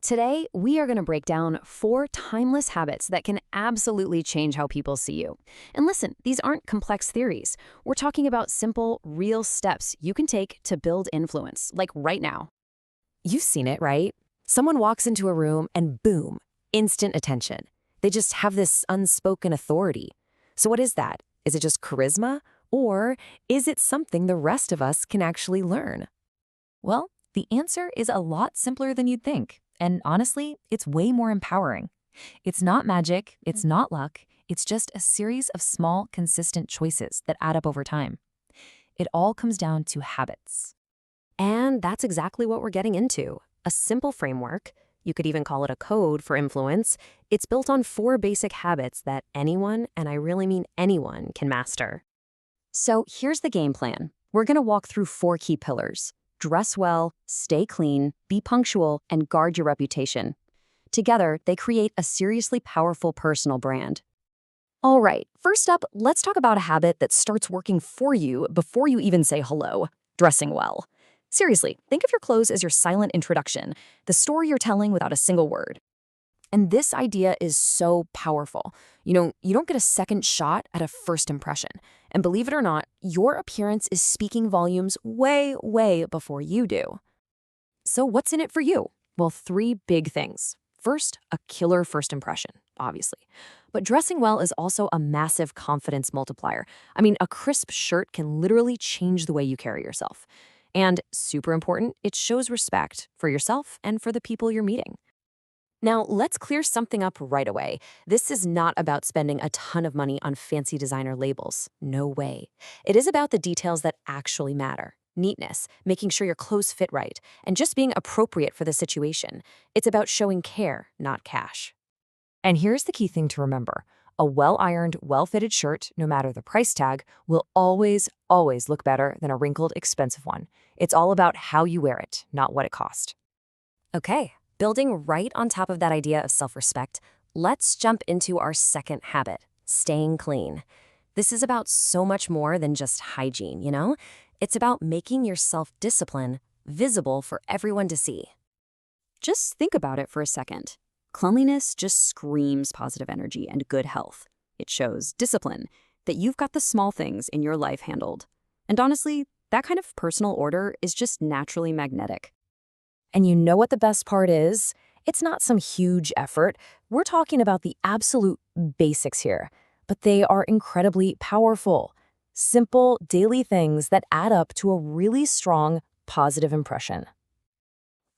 Today, we are going to break down 4 timeless habits that can absolutely change how people see you. And listen, these aren't complex theories. We're talking about simple, real steps you can take to build influence, like right now. You've seen it, right? Someone walks into a room and boom, instant attention. They just have this unspoken authority. So what is that? Is it just charisma? Or is it something the rest of us can actually learn? Well, the answer is a lot simpler than you'd think. And honestly, it's way more empowering. It's not magic, it's not luck, it's just a series of small, consistent choices that add up over time. It all comes down to habits. And that's exactly what we're getting into. A simple framework, you could even call it a code for influence. It's built on 4 basic habits that anyone, and I really mean anyone, can master. So here's the game plan. We're going to walk through 4 key pillars. Dress well, stay clean, be punctual, and guard your reputation. Together, they create a seriously powerful personal brand. All right, first up, let's talk about a habit that starts working for you before you even say hello: dressing well. Seriously, think of your clothes as your silent introduction, the story you're telling without a single word. And this idea is so powerful. You don't get a second shot at a first impression. And believe it or not, your appearance is speaking volumes way, way before you do. So what's in it for you? Well, 3 big things. First, a killer first impression, obviously. But dressing well is also a massive confidence multiplier. I mean, a crisp shirt can literally change the way you carry yourself. And super important, it shows respect for yourself and for the people you're meeting. Now, let's clear something up right away. This is not about spending a ton of money on fancy designer labels. No way. It is about the details that actually matter. Neatness, making sure your clothes fit right, and just being appropriate for the situation. It's about showing care, not cash. And here's the key thing to remember. A well-ironed, well-fitted shirt, no matter the price tag, will always, always look better than a wrinkled, expensive one. It's all about how you wear it, not what it cost. Okay. Building right on top of that idea of self-respect, let's jump into our second habit: staying clean. This is about so much more than just hygiene, you know? It's about making your self-discipline visible for everyone to see. Just think about it for a second. Cleanliness just screams positive energy and good health. It shows discipline, that you've got the small things in your life handled. And honestly, that kind of personal order is just naturally magnetic. And you know what the best part is? It's not some huge effort. We're talking about the absolute basics here, but they are incredibly powerful. Simple, daily things that add up to a really strong, positive impression.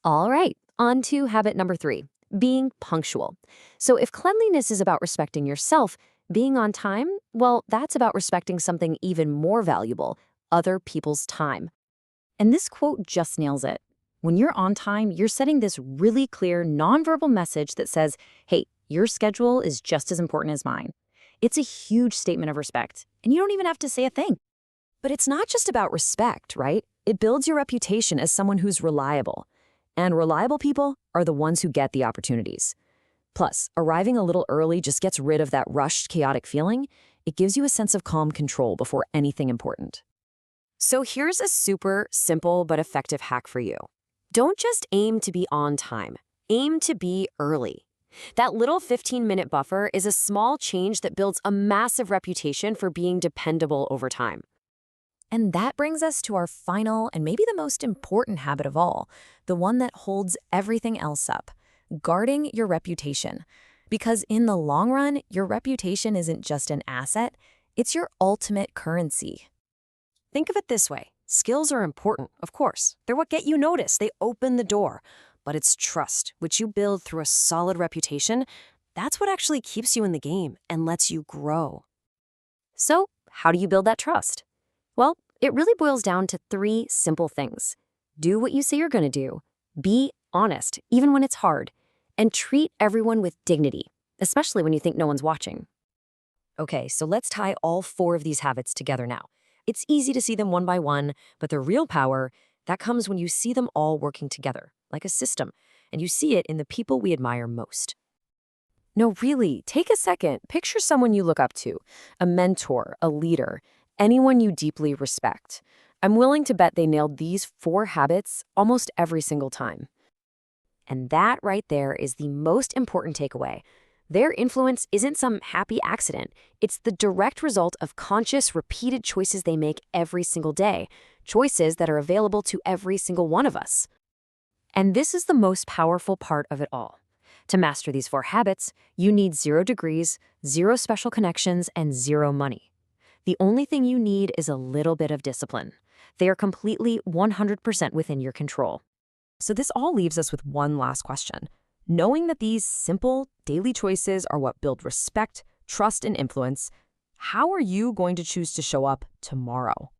All right, on to habit number 3, being punctual. So if cleanliness is about respecting yourself, being on time, well, that's about respecting something even more valuable: other people's time. And this quote just nails it. When you're on time, you're setting this really clear, nonverbal message that says, hey, your schedule is just as important as mine. It's a huge statement of respect, and you don't even have to say a thing. But it's not just about respect, right? It builds your reputation as someone who's reliable. And reliable people are the ones who get the opportunities. Plus, arriving a little early just gets rid of that rushed, chaotic feeling. It gives you a sense of calm control before anything important. So here's a super simple but effective hack for you. Don't just aim to be on time. Aim to be early. That little 15-minute buffer is a small change that builds a massive reputation for being dependable over time. And that brings us to our final and maybe the most important habit of all, the one that holds everything else up: guarding your reputation. Because in the long run, your reputation isn't just an asset, it's your ultimate currency. Think of it this way. Skills are important, of course. They're what get you noticed. They open the door. But it's trust, which you build through a solid reputation. That's what actually keeps you in the game and lets you grow. So, how do you build that trust? Well, it really boils down to 3 simple things. Do what you say you're going to do. Be honest, even when it's hard. And treat everyone with dignity, especially when you think no one's watching. Okay, so let's tie all 4 of these habits together now. It's easy to see them one by one, but the real power, that comes when you see them all working together, like a system, and you see it in the people we admire most. No, really, take a second. Picture someone you look up to, a mentor, a leader, anyone you deeply respect. I'm willing to bet they nailed these 4 habits almost every single time. And that right there is the most important takeaway. Their influence isn't some happy accident. It's the direct result of conscious, repeated choices they make every single day, choices that are available to every single one of us. And this is the most powerful part of it all. To master these 4 habits, you need 0 degrees, 0 special connections, and 0 money. The only thing you need is a little bit of discipline. They are completely 100% within your control. So this all leaves us with one last question. Knowing that these simple, daily choices are what build respect, trust, and influence, how are you going to choose to show up tomorrow?